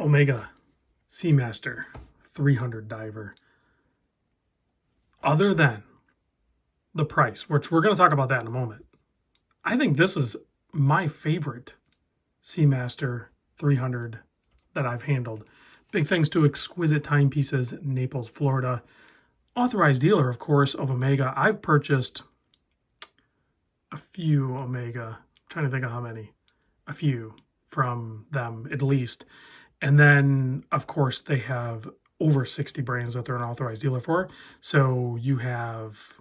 Omega Seamaster 300 diver. Other than the price, which we're going to talk about that in a moment, I think this is my favorite Seamaster 300 that I've handled. Big thanks to Exquisite Timepieces, Naples, Florida. Authorized dealer, of course, of Omega. I've purchased a few Omega. I'm trying to think of how many. A few from them, at least. And then, of course, they have over 60 brands that they're an authorized dealer for. So you have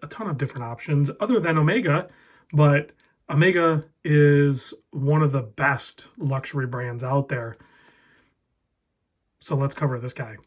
a ton of different options other than Omega, but Omega is one of the best luxury brands out there. So let's cover this guy.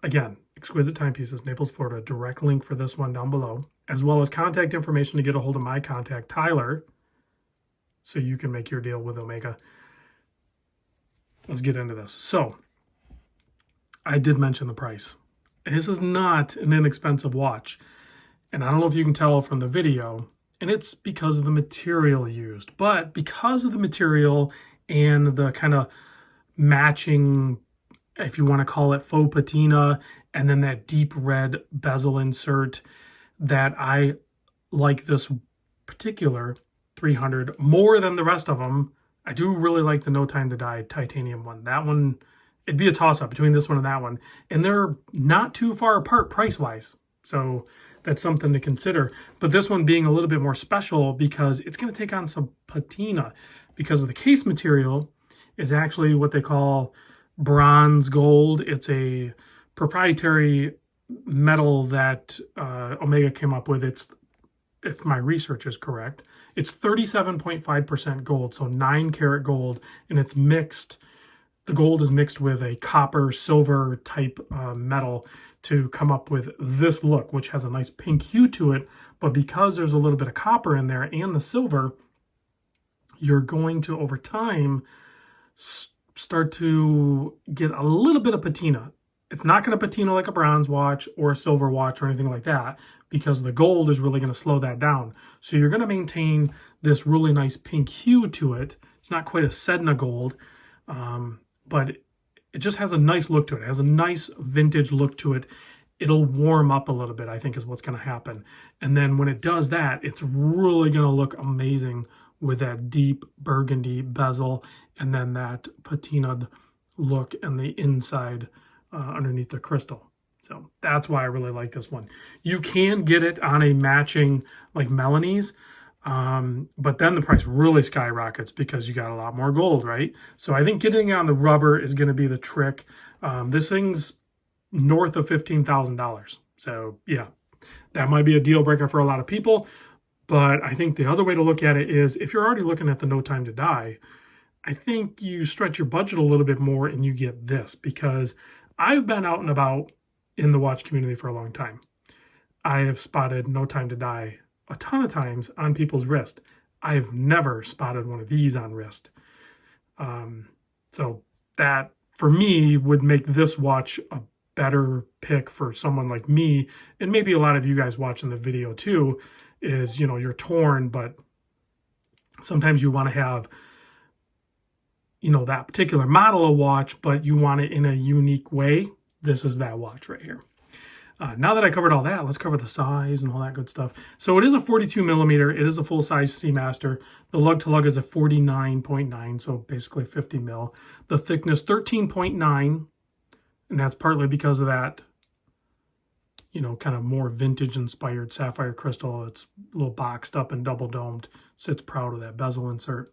Again, Exquisite Timepieces, Naples, Florida. Direct link for this one down below, as well as contact information to get a hold of my contact, Tyler, so you can make your deal with Omega. Let's get into this. So I did mention the price. This is not an inexpensive watch. And I don't know if you can tell from the video, and it's because of the material used. But because of the material and the kind of matching, if you want to call it faux patina, and then that deep red bezel insert, that I like this particular 300 more than the rest of them. I do really like the No Time to Die titanium one. That one, it'd be a toss-up between this one and that one. And they're not too far apart price-wise. So that's something to consider. But this one being a little bit more special because it's going to take on some patina, because of the case material is actually what they call bronze gold. It's a proprietary metal that Omega came up with. It's, if my research is correct, it's 37.5% gold, so 9 karat gold, and it's mixed. The gold is mixed with a copper silver type metal to come up with this look, which has a nice pink hue to it. But because there's a little bit of copper in there and the silver, you're going to, over time, start to get a little bit of patina. It's not going to patina like a bronze watch or a silver watch or anything like that, because the gold is really going to slow that down. So you're going to maintain this really nice pink hue to it. It's not quite a Sedna gold, but it just has a nice look to it. It has a nice vintage look to it. It'll warm up a little bit, I think, is what's going to happen. And then when it does that, it's really going to look amazing with that deep burgundy bezel and then that patinaed look and the inside underneath the crystal. So that's why I really like this one. You can get it on a matching like Melanie's, but then the price really skyrockets because you got a lot more gold, right? So I think getting it on the rubber is going to be the trick. This thing's north of $15,000. So yeah, that might be a deal breaker for a lot of people. But I think the other way to look at it is, if you're already looking at the No Time to Die, I think you stretch your budget a little bit more and you get this, because I've been out and about in the watch community for a long time. I have spotted No Time to Die a ton of times on people's wrist. I've never spotted one of these on wrist. So that, for me, would make this watch a better pick for someone like me, and maybe a lot of you guys watching the video too, is, you know, you're torn, but sometimes you want to have, you know, that particular model of watch, but you want it in a unique way. This is that watch right here. Now that I covered all that, let's cover the size and all that good stuff. So it is a 42 millimeter. It is a full-size Seamaster. The lug-to-lug is a 49.9, so basically 50 mil. The thickness, 13.9, and that's partly because of that, you know, kind of more vintage-inspired sapphire crystal. It's a little boxed up and double-domed. Sits proud of that bezel insert.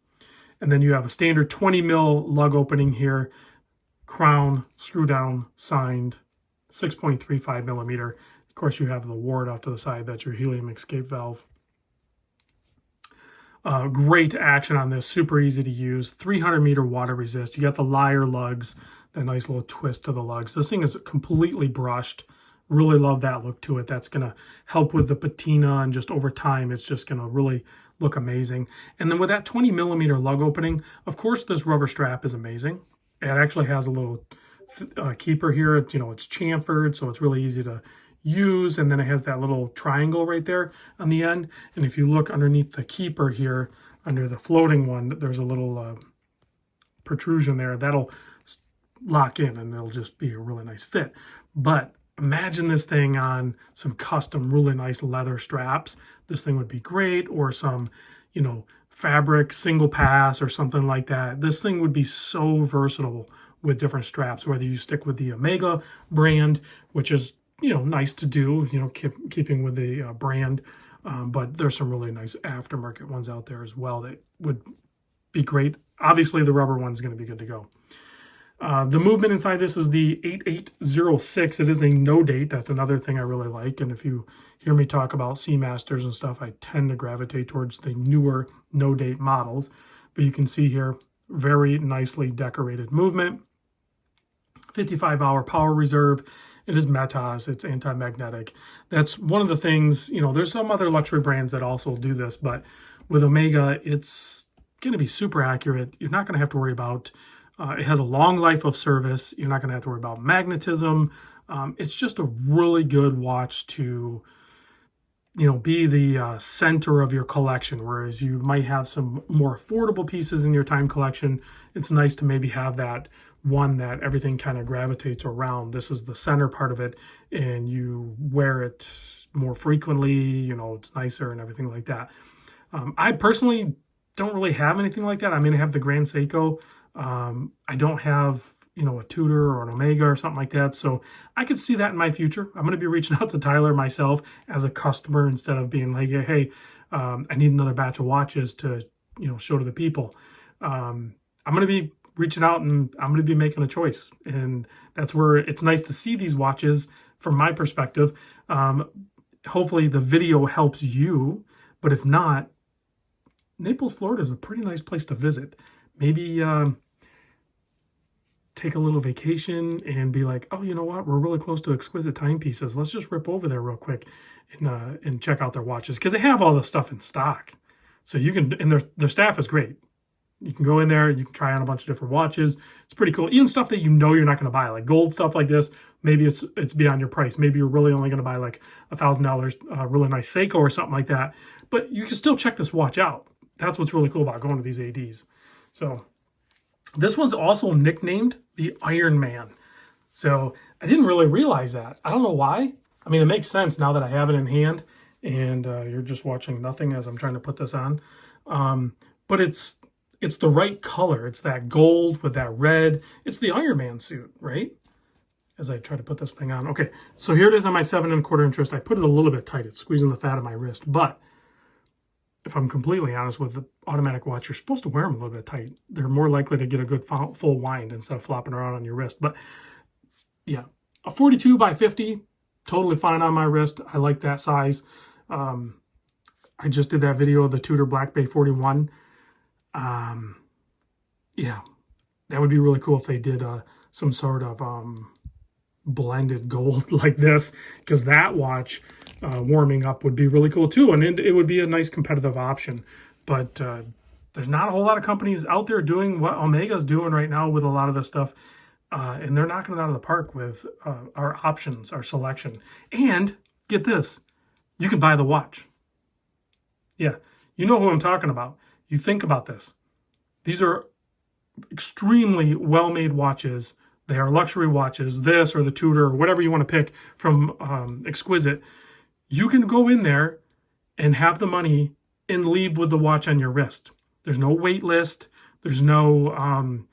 And then you have a standard 20 mil lug opening here. Crown, screw down, signed, 6.35 millimeter. Of course, you have the ward off to the side. That's your helium escape valve. Great action on this. Super easy to use. 300 meter water resist. You got the lyre lugs, that nice little twist to the lugs. This thing is completely brushed. Really love that look to it. That's going to help with the patina, and just over time, it's just going to really look amazing. And then with that 20 millimeter lug opening, of course, this rubber strap is amazing. It actually has a little keeper here. It's, you know, it's chamfered, so it's really easy to use. And then it has that little triangle right there on the end. And if you look underneath the keeper here, under the floating one, there's a little protrusion there. That'll lock in and it'll just be a really nice fit. But imagine this thing on some custom, really nice leather straps. This thing would be great, or some, you know, fabric single pass or something like that. This thing would be so versatile with different straps, whether you stick with the Omega brand, which is, you know, nice to do, you know, keeping with the brand. But there's some really nice aftermarket ones out there as well that would be great. Obviously, the rubber one's going to be good to go. The movement inside this is the 8806. It is a no date. That's another thing I really like. And if you hear me talk about Seamasters and stuff, I tend to gravitate towards the newer no date models. But you can see here, very nicely decorated movement. 55-hour power reserve. It is Metas. It's anti-magnetic. That's one of the things, you know, there's some other luxury brands that also do this, but with Omega, it's going to be super accurate. You're not going to have to worry about it has a long life of service. You're not going to have to worry about magnetism. It's just a really good watch to, you know, be the center of your collection. Whereas you might have some more affordable pieces in your time collection. It's nice to maybe have that one that everything kind of gravitates around. This is the center part of it, and you wear it more frequently. You know, it's nicer and everything like that. I personally don't really have anything like that. I mean, I have the Grand Seiko. I don't have, you know, a Tudor or an Omega or something like that. So I could see that in my future. I'm going to be reaching out to Tyler myself as a customer instead of being like, hey, I need another batch of watches to, you know, show to the people. I'm going to be reaching out and I'm going to be making a choice. And that's where it's nice to see these watches from my perspective. Hopefully the video helps you, but if not, Naples, Florida is a pretty nice place to visit. Maybe take a little vacation and be like, oh, you know what? We're really close to Exquisite Timepieces. Let's just rip over there real quick and check out their watches, because they have all the stuff in stock. So you can, and their staff is great. You can go in there, you can try on a bunch of different watches. It's pretty cool. Even stuff that you know you're not going to buy, like gold stuff like this, maybe it's beyond your price. Maybe you're really only going to buy like $1,000 really nice Seiko or something like that. But you can still check this watch out. That's what's really cool about going to these ADs. So this one's also nicknamed the IronMan. So I didn't really realize that. I don't know why. I mean, it makes sense now that I have it in hand and you're just watching nothing as I'm trying to put this on. But it's the right color. It's that gold with that red. It's the Iron Man suit, right? As I try to put this thing on. Okay, so here it is on my 7 1/4 inch wrist. I put it a little bit tight. It's squeezing the fat of my wrist. But if I'm completely honest with the automatic watch, you're supposed to wear them a little bit tight. They're more likely to get a good full wind instead of flopping around on your wrist. But yeah, a 42 by 50, totally fine on my wrist. I like that size. I just did that video of the Tudor Black Bay 41. Yeah, that would be really cool if they did some sort of blended gold like this, because that watch warming up would be really cool too, and it would be a nice competitive option. But there's not a whole lot of companies out there doing what Omega's doing right now with a lot of this stuff, and they're knocking it out of the park with our options, our selection. And get this, you can buy the watch. Yeah, you know who I'm talking about. You think about this. These are extremely well-made watches. They are luxury watches, this or the Tudor or whatever you want to pick from Exquisite. You can go in there and have the money and leave with the watch on your wrist. There's no wait list. There's no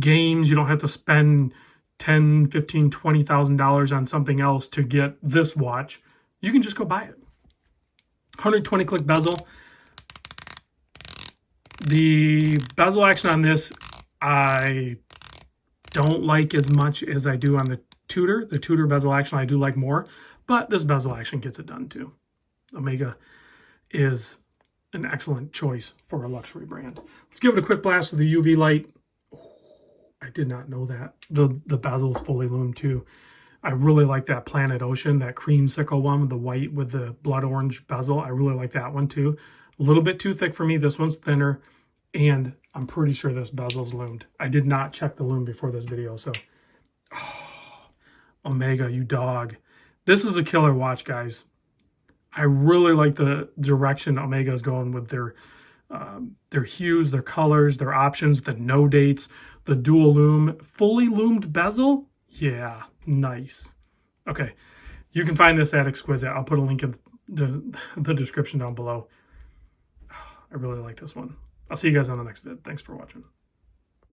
games. You don't have to spend $10,000, $15,000, $20,000 on something else to get this watch. You can just go buy it. 120 click bezel. The bezel action on this, I don't like as much as I do on the Tudor. The Tudor bezel action I do like more, but this bezel action gets it done too. Omega is an excellent choice for a luxury brand. Let's give it a quick blast of the UV light. Oh, I did not know that. The bezel is fully lumed too. I really like that Planet Ocean, that creamsicle one with the white with the blood orange bezel. I really like that one too. A little bit too thick for me. This one's thinner, and I'm pretty sure this bezel's loomed. I did not check the lume before this video, so Omega, you dog. This is a killer watch, guys. I really like the direction Omega is going with their their hues, their colors, their options, the no dates, the dual lume, fully lumed bezel. Yeah, nice. Okay, you can find this at Exquisite. I'll put a link in the description down below. I really like this one. I'll see you guys on the next vid. Thanks for watching.